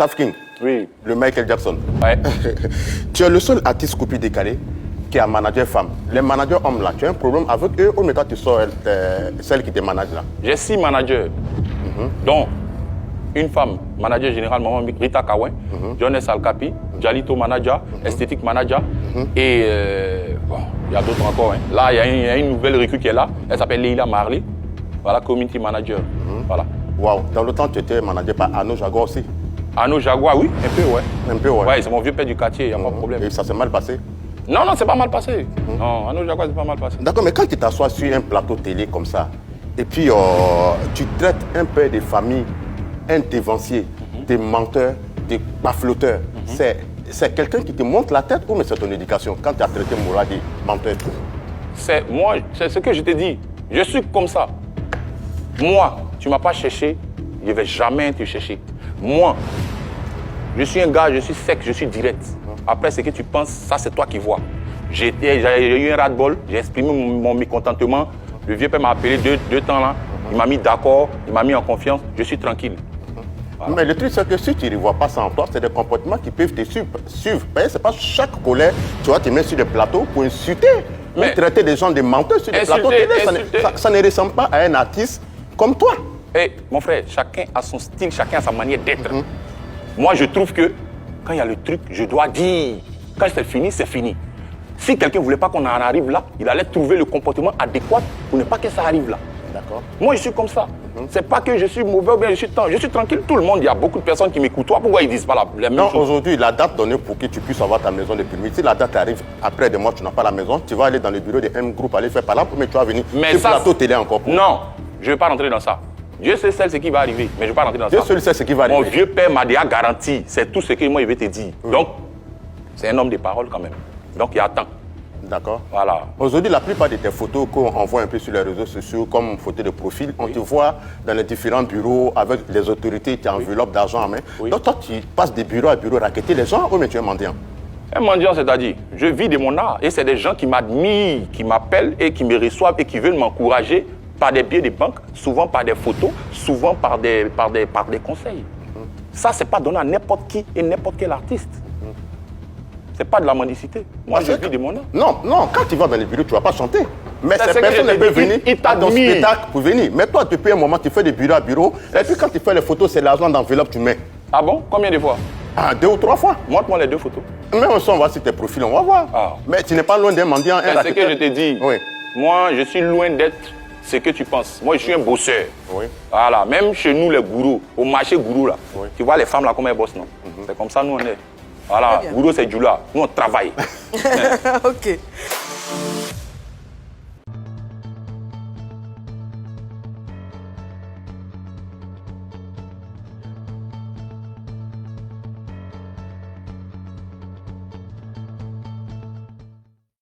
Saf King. Oui. Le Michael Jackson. Ouais. Tu es le seul artiste copie décalé qui a manager femme. Les managers hommes là, tu as un problème avec eux ou maintenant tu sors celle qui te manage là? J'ai 6 managers, dont une femme, manager général, maman Rita Kawen, John S. Alcapi, Jalito manager, esthétique manager, et bon, il y a d'autres encore. Hein. Là, il y a une nouvelle recrue qui est là, elle s'appelle Leila Marley, voilà, community manager. Voilà. Waouh, dans le temps tu étais manager par Arnaud Jaguar aussi? Arnaud Jaguar, oui, un peu, ouais. Un peu, ouais. Ouais, c'est mon vieux père du quartier, il n'y a pas de problème. Et ça s'est mal passé? Non, c'est pas mal passé. Non, Arnaud Jaguar, c'est pas mal passé. D'accord, mais quand tu t'assois sur un plateau télé comme ça, et puis tu traites un père de famille, un dévancier, des menteurs, des bafloteurs, c'est quelqu'un qui te monte la tête ou mais c'est ton éducation quand tu as traité Mourad de menteur? C'est moi, c'est ce que je te dis. Je suis comme ça. Moi, tu ne m'as pas cherché, je ne vais jamais te chercher. Moi, je suis un gars, je suis sec, je suis direct. Après, ce que tu penses, ça c'est toi qui vois. J'ai eu un ras-de-bol, j'ai exprimé mon mécontentement. Le vieux père m'a appelé deux temps là. Il m'a mis d'accord, il m'a mis en confiance, je suis tranquille. Voilà. Mais le truc, c'est que si tu ne revois pas ça en toi, c'est des comportements qui peuvent te suivre. Ce n'est pas chaque collègue, tu vas te mettre sur des plateaux pour insulter, ou traiter des gens de menteurs sur des plateaux télé. Ça ne ressemble pas à un artiste comme toi. Hey, mon frère, chacun a son style, chacun a sa manière d'être. Moi, je trouve que quand il y a le truc, je dois dire. Quand c'est fini, c'est fini. Si quelqu'un ne voulait pas qu'on en arrive là, il allait trouver le comportement adéquat pour ne pas que ça arrive là. D'accord. Moi, je suis comme ça. C'est pas que je suis mauvais ou bien je suis tranquille. Tout le monde, il y a beaucoup de personnes qui m'écoutent. Toi, pourquoi ils disent pas la même chose? Non, aujourd'hui, la date donnée pour que tu puisses avoir ta maison de permis. Si la date arrive après 2 mois, tu n'as pas la maison, tu vas aller dans le bureau de M Group, aller faire par là, mais tu vas venir. Mais ça, plateau télé encore pour. Non, je ne vais pas rentrer dans ça. Dieu sait ce qui va arriver, mais je ne vais pas rentrer dans ça. Dieu seul sait ce qui va arriver. Mon vieux père m'a déjà garanti. C'est tout ce que moi, il veut te dire. Donc, c'est un homme de parole quand même. Donc, il attend. D'accord. Voilà. Aujourd'hui, la plupart de tes photos qu'on voit un peu sur les réseaux sociaux comme photos de profil, on te voit dans les différents bureaux avec les autorités qui enveloppent d'argent en main. Donc toi, tu passes de bureau à bureau raqueter les gens ou mais tu es mendiant? Un mendiant, c'est-à-dire, je vis de mon art et c'est des gens qui m'admirent, qui m'appellent et qui me reçoivent et qui veulent m'encourager par des billets de banque, souvent par des photos, souvent par des conseils. Ça, c'est pas donné à n'importe qui et n'importe quel artiste. C'est pas de la mendicité. Moi, je vis de mon art. Non, quand tu vas dans les bureaux, tu ne vas pas chanter. Mais ces personnes peuvent venir à ton spectacle pour venir. Mais toi, depuis un moment, tu fais de bureau à bureau. Et puis quand tu fais les photos, c'est l'argent d'enveloppe que tu mets. Ah bon? Combien de fois? 2 ou 3 fois. Montre-moi les 2 photos. Mais on va sur tes profils, on va voir. Mais tu n'es pas loin d'un mendiant. C'est ce que je te dis. Oui. Moi, je suis loin d'être ce que tu penses. Moi, je suis un bosseur. Oui. Voilà. Même chez nous, les gourous, au marché gourou, là. Oui. Tu vois les femmes là, comment elles bossent, non? C'est comme ça, nous, on est. Voilà. Gourou, c'est du là. Nous, on travaille. Ok.